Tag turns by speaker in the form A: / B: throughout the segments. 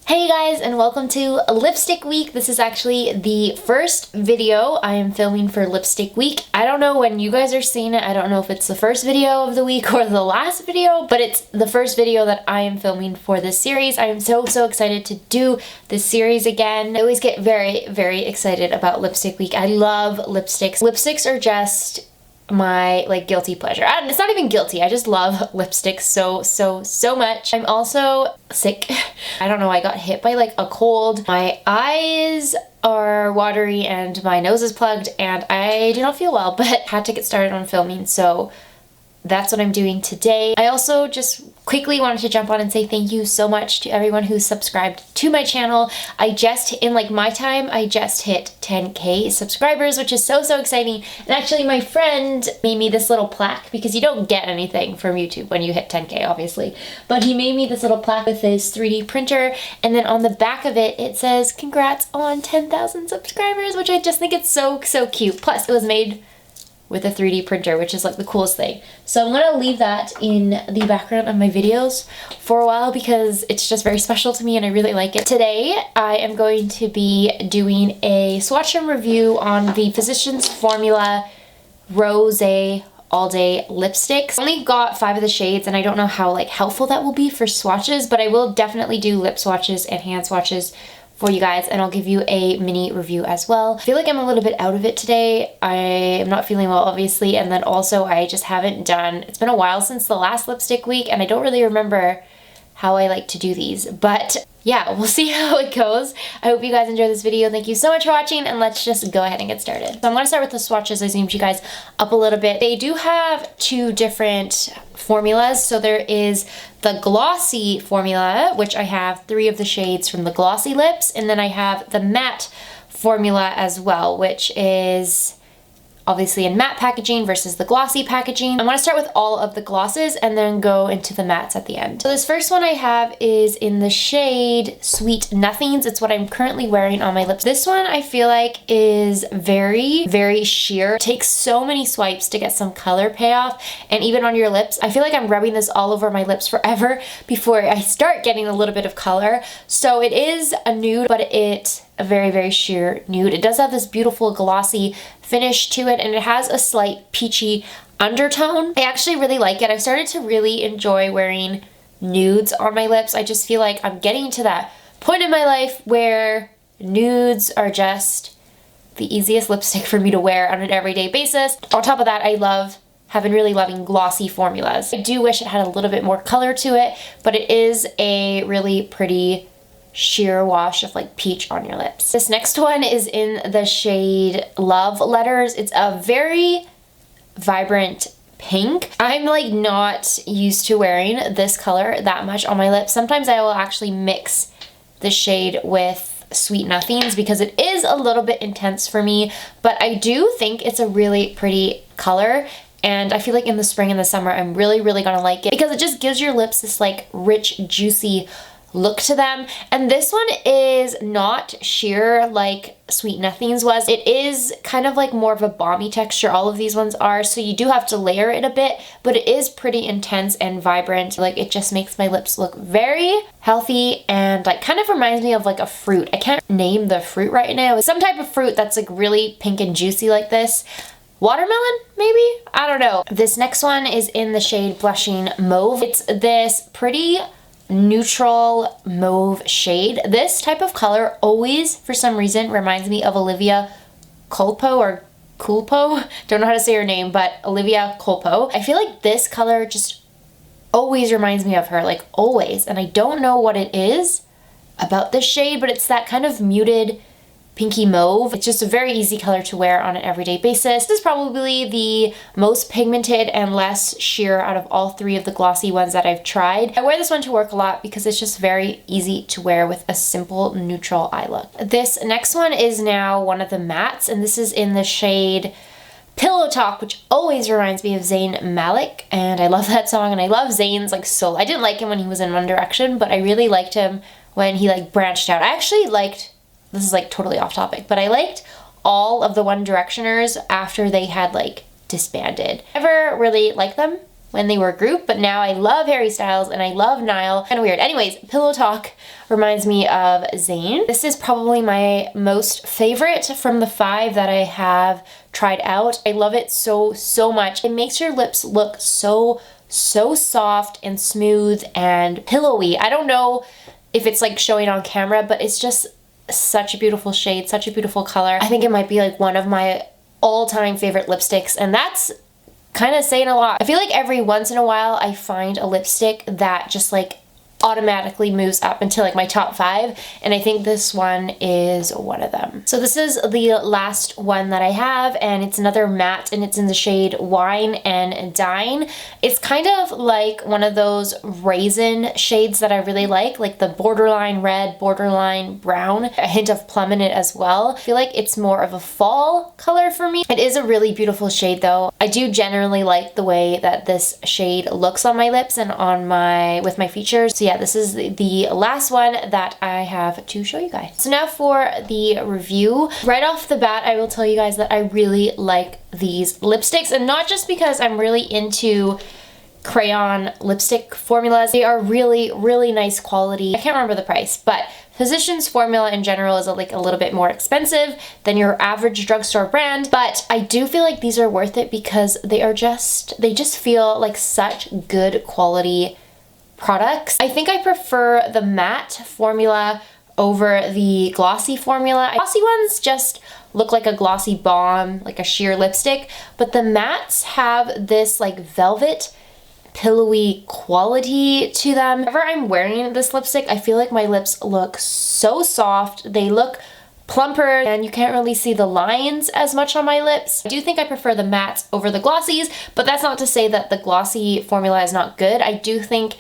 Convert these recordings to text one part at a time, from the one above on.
A: Hey guys, and welcome to Lipstick Week. This is actually the first video I am filming for Lipstick Week. I don't know when you guys are seeing it. I don't know if it's the first video of the week or the last video, but it's the first video that I am filming for this series. I am so excited to do this series again. I always get very excited about Lipstick Week. I love lipsticks. Lipsticks are just my guilty pleasure. It's not even guilty, I just love lipsticks so much. I'm also sick. I don't know, I got hit by a cold. My eyes are watery and my nose is plugged and I do not feel well, but had to get started on filming, so that's what I'm doing today. I also just quickly wanted to jump on and say thank you so much to everyone who's subscribed to my channel. I just, in my time, I just hit 10K subscribers, which is so exciting. And actually my friend made me this little plaque because you don't get anything from YouTube when you hit 10K, obviously. But he made me this little plaque with his 3D printer, and then on the back of it, it says, "Congrats on 10,000 subscribers," which I just think it's so cute. Plus, it was made with a 3D printer, which is the coolest thing. So I'm gonna leave that in the background of my videos for a while because it's just very special to me and I really like it. Today, I am going to be doing a swatch and review on the Physicians Formula Rose All Day lipsticks. I only got 5 of the shades and I don't know how helpful that will be for swatches, but I will definitely do lip swatches and hand swatches for you guys, and I'll give you a mini review as well. I feel like I'm a little bit out of it today. I am not feeling well, obviously, and then also I just haven't done, it's been a while since the last lipstick week and I don't really remember how I like to do these, but yeah, we'll see how it goes. I hope you guys enjoy this video. Thank you so much for watching, and let's just go ahead and get started. So I'm gonna start with the swatches. I zoomed you guys up a little bit. They do have 2 different formulas. So there is the Glossy formula, which I have 3 of the shades from the Glossy lips, and then I have the matte formula as well, which is obviously in matte packaging versus the glossy packaging. I'm gonna start with all of the glosses and then go into the mattes at the end. So this first one I have is in the shade Sweet Nothings. It's what I'm currently wearing on my lips. This one I feel like is very sheer. It takes so many swipes to get some color payoff, and even on your lips, I feel like I'm rubbing this all over my lips forever before I start getting a little bit of color. So it is a nude, but it's a very sheer nude. It does have this beautiful glossy finish to it, and it has a slight peachy undertone. I actually really like it. I've started to really enjoy wearing nudes on my lips. I just feel like I'm getting to that point in my life where nudes are just the easiest lipstick for me to wear on an everyday basis. On top of that, have been really loving glossy formulas. I do wish it had a little bit more color to it, but it is a really pretty sheer wash of peach on your lips. This next one is in the shade Love Letters. It's a very vibrant pink. I'm not used to wearing this color that much on my lips. Sometimes I will actually mix the shade with Sweet Nothings because it is a little bit intense for me, but I do think it's a really pretty color. And I feel like in the spring and the summer, I'm really gonna like it because it just gives your lips this rich, juicy look to them. And this one is not sheer like Sweet Nothings was. It is kind of more of a balmy texture. All of these ones are, so you do have to layer it a bit, but it is pretty intense and vibrant. It just makes my lips look very healthy and kind of reminds me of a fruit. I can't name the fruit right now. It's some type of fruit that's really pink and juicy like this. Watermelon, maybe? I don't know. This next one is in the shade Blushing Mauve. It's this pretty neutral mauve shade. This type of color always, for some reason, reminds me of Olivia Culpo or Culpo. Don't know how to say her name, but Olivia Culpo. I feel like this color just always reminds me of her, always. And I don't know what it is about this shade, but it's that kind of muted pinky mauve. It's just a very easy color to wear on an everyday basis. This is probably the most pigmented and less sheer out of all 3 of the glossy ones that I've tried. I wear this one to work a lot because it's just very easy to wear with a simple neutral eye look. This next one is now one of the mattes, and this is in the shade Pillow Talk, which always reminds me of Zayn Malik, and I love that song, and I love Zayn's solo. I didn't like him when he was in One Direction, but I really liked him when he branched out. I actually liked, this is totally off topic, but I liked all of the One Directioners after they had disbanded. Never really liked them. when they were grouped, but now I love Harry Styles and I love Niall. Kind of weird. Anyways, Pillow Talk reminds me of Zayn. This is probably my most favorite from the 5 that I have tried out. I love it so much. It makes your lips look so soft and smooth and pillowy. I don't know if it's like showing on camera, but it's just such a beautiful shade, such a beautiful color. I think it might be like one of my all-time favorite lipsticks, and that's kind of saying a lot. I feel like every once in a while I find a lipstick that just like automatically moves up into like my top 5, and I think this one is one of them. So this is the last one that I have, and it's another matte, and it's in the shade Wine and Dine. It's kind of like one of those raisin shades that I really like the borderline red, borderline brown, a hint of plum in it as well. I feel like it's more of a fall color for me. It is a really beautiful shade though. I do generally like the way that this shade looks on my lips and on with my features. So yeah, this is the last one that I have to show you guys. So now for the review. Right off the bat, I will tell you guys that I really like these lipsticks, and not just because I'm really into crayon lipstick formulas. They are really nice quality. I can't remember the price, but Physicians formula in general is like a little bit more expensive than your average drugstore brand, but I do feel like these are worth it because they just feel like such good quality products. I think I prefer the matte formula over the glossy formula. Glossy ones just look like a glossy balm, like a sheer lipstick, but the mattes have this like velvet pillowy quality to them. Whenever I'm wearing this lipstick, I feel like my lips look so soft. They look plumper and you can't really see the lines as much on my lips. I do think I prefer the mattes over the glossies, but that's not to say that the glossy formula is not good. I do think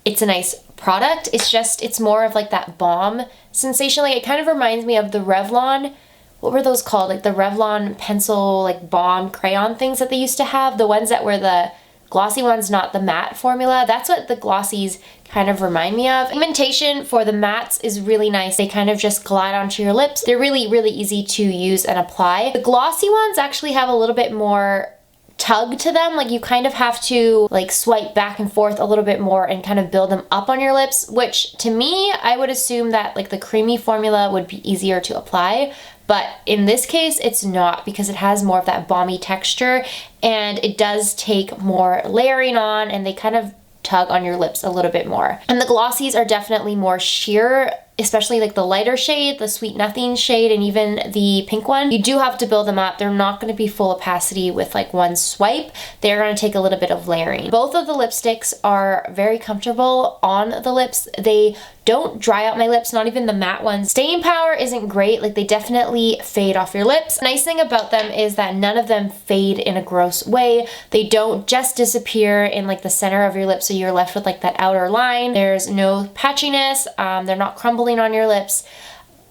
A: it's a nice product. It's more of like that balm sensation. Like it kind of reminds me of the Revlon, what were those called? Like the Revlon pencil, like balm crayon things that they used to have. The ones that were the glossy ones, not the matte formula. That's what the glossies kind of remind me of. Pigmentation for the mattes is really nice. They kind of just glide onto your lips. They're really easy to use and apply. The glossy ones actually have a little bit more tug to them. Like you kind of have to like swipe back and forth a little bit more and kind of build them up on your lips, which to me, I would assume that like the creamy formula would be easier to apply. But in this case, it's not, because it has more of that balmy texture and it does take more layering on and they kind of tug on your lips a little bit more. And the glossies are definitely more sheer, especially like the lighter shade, the Sweet Nothing shade, and even the pink one. You do have to build them up. They're not going to be full opacity with like one swipe. They're going to take a little bit of layering. Both of the lipsticks are very comfortable on the lips. They don't dry out my lips, not even the matte ones. Staying power isn't great. Like they definitely fade off your lips. The nice thing about them is that none of them fade in a gross way. They don't just disappear in like the center of your lips so you're left with like that outer line. There's no patchiness. They're not crumbling on your lips.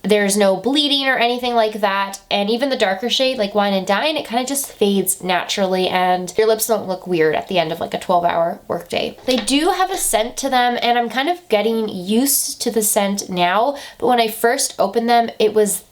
A: There's no bleeding or anything like that. And even the darker shade, like Wine and Dine, it kind of just fades naturally and your lips don't look weird at the end of like a 12-hour workday. They do have a scent to them and I'm kind of getting used to the scent now. But when I first opened them, I was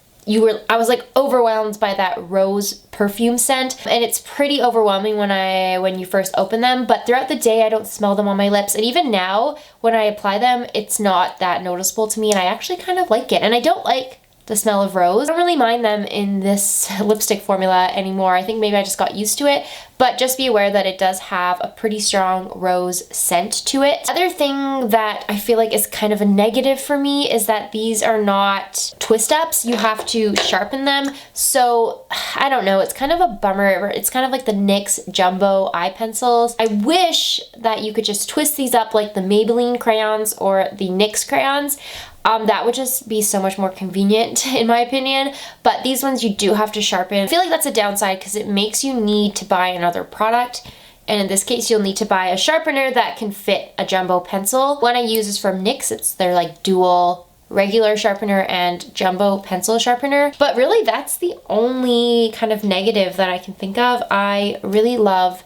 A: like overwhelmed by that rose perfume scent, and it's pretty overwhelming when you first open them, but throughout the day I don't smell them on my lips, and even now when I apply them it's not that noticeable to me and I actually kind of like it. And I don't like the smell of rose. I don't really mind them in this lipstick formula anymore. I think maybe I just got used to it, but just be aware that it does have a pretty strong rose scent to it. Other thing that I feel like is kind of a negative for me is that these are not twist ups. You have to sharpen them. So I don't know, it's kind of a bummer. It's kind of like the NYX Jumbo eye pencils. I wish that you could just twist these up like the Maybelline crayons or the NYX crayons. That would just be so much more convenient in my opinion, but these ones you do have to sharpen. I feel like that's a downside because it makes you need to buy another product, and in this case you'll need to buy a sharpener that can fit a jumbo pencil. One I use is from NYX. It's their like dual regular sharpener and jumbo pencil sharpener, but really that's the only kind of negative that I can think of. I really love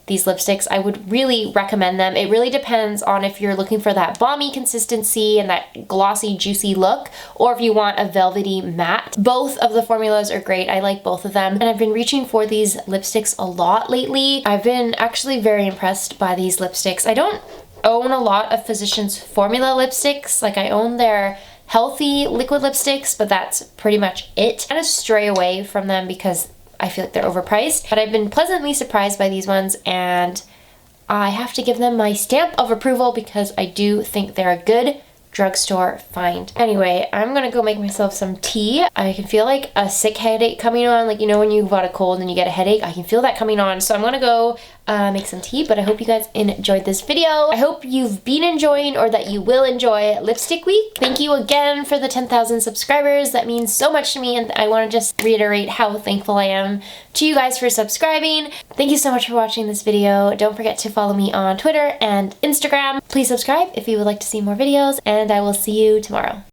A: these lipsticks. I would really recommend them. It really depends on if you're looking for that balmy consistency and that glossy, juicy look, or if you want a velvety matte. Both of the formulas are great. I like both of them. And I've been reaching for these lipsticks a lot lately. I've been actually very impressed by these lipsticks. I don't own a lot of Physicians Formula lipsticks. Like, I own their healthy liquid lipsticks, but that's pretty much it. I kind of stray away from them because I feel like they're overpriced, but I've been pleasantly surprised by these ones, and I have to give them my stamp of approval because I do think they're a good drugstore find. Anyway, I'm gonna go make myself some tea. I can feel like a sick headache coming on, like, you know when you've got a cold and you get a headache? I can feel that coming on, so I'm gonna go make some tea, but I hope you guys enjoyed this video. I hope you've been enjoying, or that you will enjoy, Lipstick Week. Thank you again for the 10,000 subscribers. That means so much to me, and I want to just reiterate how thankful I am to you guys for subscribing. Thank you so much for watching this video. Don't forget to follow me on Twitter and Instagram. Please subscribe if you would like to see more videos, and I will see you tomorrow.